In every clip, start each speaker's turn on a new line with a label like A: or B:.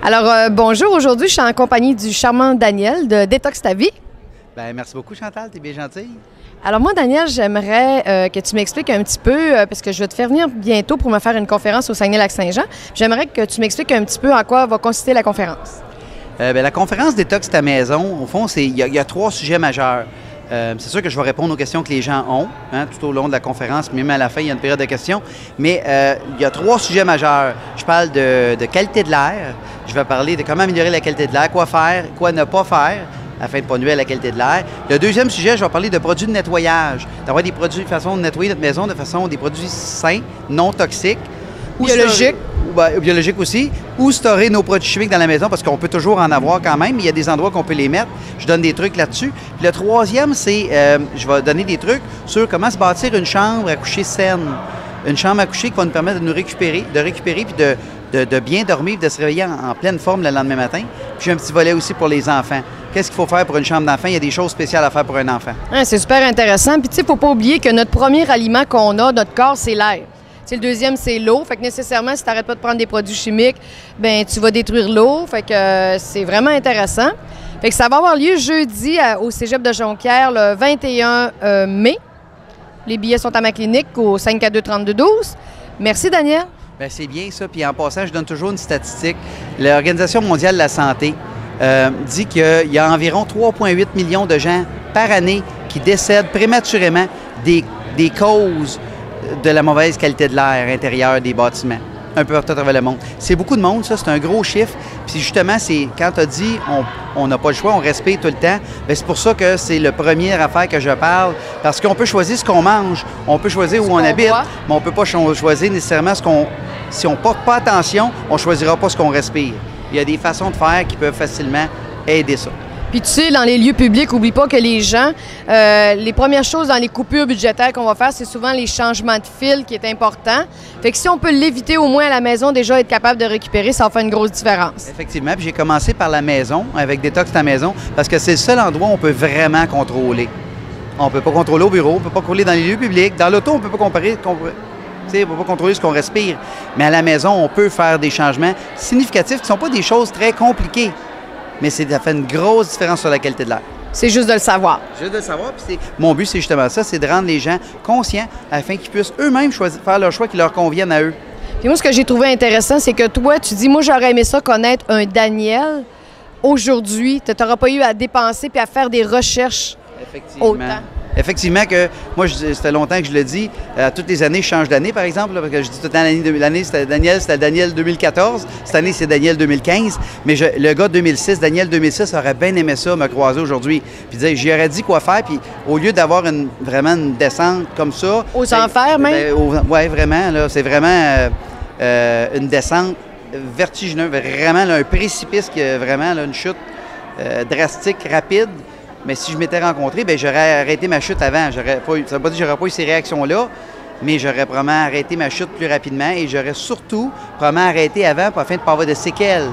A: Alors, bonjour. Aujourd'hui, je suis en compagnie du charmant Daniel de Détox ta vie.
B: Bien, merci beaucoup, Chantal. Tu es bien gentille.
A: Alors, moi, Daniel, j'aimerais que tu m'expliques un petit peu, parce que je vais te faire venir bientôt pour me faire une conférence au Saguenay-Lac-Saint-Jean. J'aimerais que tu m'expliques un petit peu en quoi va consister la conférence.
B: La conférence Détox ta maison, au fond, il y a 3 sujets majeurs. C'est sûr que je vais répondre aux questions que les gens ont tout au long de la conférence, même à la fin, il y a une période de questions. Mais il y a 3 sujets majeurs. Je parle de qualité de l'air. Je vais parler de comment améliorer la qualité de l'air, quoi faire, quoi ne pas faire afin de ne pas nuire à la qualité de l'air. Le deuxième sujet, je vais parler de produits de nettoyage. D'avoir des produits, façon de nettoyer notre maison de façon, des produits sains, non toxiques.
A: Biologiques.
B: Biologiques aussi. Ou storer nos produits chimiques dans la maison parce qu'on peut toujours en avoir quand même. Il y a des endroits qu'on peut les mettre. Je donne des trucs là-dessus. Puis le troisième, c'est, je vais donner des trucs sur comment se bâtir une chambre à coucher saine. Une chambre à coucher qui va nous permettre de nous récupérer, puis de bien dormir, de se réveiller en pleine forme le lendemain matin. Puis j'ai un petit volet aussi pour les enfants. Qu'est-ce qu'il faut faire pour une chambre d'enfant? Il y a des choses spéciales à faire pour un enfant.
A: C'est super intéressant. Puis tu sais, il ne faut pas oublier que notre premier aliment qu'on a, notre corps, c'est l'air. Le deuxième, c'est l'eau. Fait que nécessairement, si tu n'arrêtes pas de prendre des produits chimiques, ben tu vas détruire l'eau. Fait que c'est vraiment intéressant. Fait que ça va avoir lieu jeudi au Cégep de Jonquière, le 21 mai. Les billets sont à ma clinique au 542-3212. Merci, Daniel.
B: Bien, c'est bien ça. Puis en passant, je donne toujours une statistique. L'Organisation mondiale de la santé dit qu'il y a environ 3,8 millions de gens par année qui décèdent prématurément des causes de la mauvaise qualité de l'air intérieur des bâtiments, un peu partout à travers le monde. C'est beaucoup de monde, ça, c'est un gros chiffre. Puis justement, c'est quand tu as dit on n'a pas le choix, on respire tout le temps, bien, c'est pour ça que c'est la première affaire que je parle, parce qu'on peut choisir ce qu'on mange, on peut choisir où on habite, mais on ne peut pas choisir nécessairement ce qu'on... Si on ne porte pas attention, on ne choisira pas ce qu'on respire. Il y a des façons de faire qui peuvent facilement aider ça.
A: Puis tu sais, dans les lieux publics, oublie pas que les gens, les premières choses dans les coupures budgétaires qu'on va faire, c'est souvent les changements de fil qui est important. Fait que si on peut l'éviter au moins à la maison, déjà être capable de récupérer, ça va faire une grosse différence.
B: Effectivement, puis j'ai commencé par la maison, avec Détox ta maison, parce que c'est le seul endroit où on peut vraiment contrôler. On ne peut pas contrôler au bureau, on ne peut pas contrôler dans les lieux publics. Dans l'auto, on ne peut pas contrôler ce qu'on respire. Mais à la maison, on peut faire des changements significatifs qui ne sont pas des choses très compliquées. Mais ça fait une grosse différence sur la qualité de l'air.
A: C'est juste de le savoir.
B: Juste de le savoir. Puis mon but, c'est justement ça, c'est de rendre les gens conscients afin qu'ils puissent eux-mêmes faire leur choix qui leur convienne à eux.
A: Puis moi, ce que j'ai trouvé intéressant, c'est que toi, tu dis, moi, j'aurais aimé ça connaître un Daniel. Aujourd'hui, tu n'auras pas eu à dépenser puis à faire des recherches.
B: Effectivement.
A: Autant.
B: Effectivement que, moi, ça longtemps que je le dis, toutes les années, je change d'année, par exemple, là, parce que je dis tout le temps l'année, c'était Daniel 2014, cette année, c'est Daniel 2015, mais le gars de 2006, Daniel 2006, aurait bien aimé ça, me croiser aujourd'hui, puis dire, j'y aurais dit quoi faire, puis au lieu d'avoir vraiment une descente comme ça...
A: Aux enfers, même?
B: Oui, vraiment, là, c'est vraiment une descente vertigineuse, vraiment là, un précipice, qui a vraiment là, une chute drastique, rapide. Mais si je m'étais rencontré, bien, j'aurais arrêté ma chute avant. Ça ne veut pas dire que j'aurais pas eu ces réactions-là, mais j'aurais probablement arrêté ma chute plus rapidement et j'aurais surtout probablement arrêté avant afin de ne pas avoir de séquelles.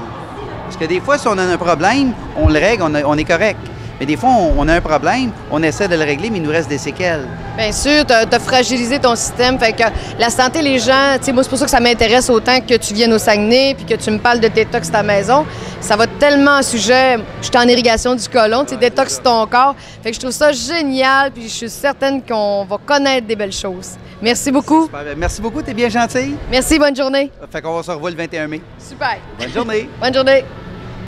B: Parce que des fois, si on a un problème, on le règle, on est correct. Mais des fois, on a un problème, on essaie de le régler, mais il nous reste des séquelles. Bien
A: sûr, tu as fragilisé ton système. Fait que la santé, les gens, tu sais, moi, c'est pour ça que ça m'intéresse autant que tu viennes au Saguenay puis que tu me parles de détox ta maison. Ça va tellement en sujet. Je suis en irrigation du côlon, tu sais, détox ton corps. Fait que je trouve ça génial puis je suis certaine qu'on va connaître des belles choses. Merci beaucoup.
B: Super. Merci beaucoup, tu es bien gentil.
A: Merci, bonne journée.
B: Fait qu'on va se revoir le 21 mai.
A: Super.
B: Bonne journée.
A: Bonne journée.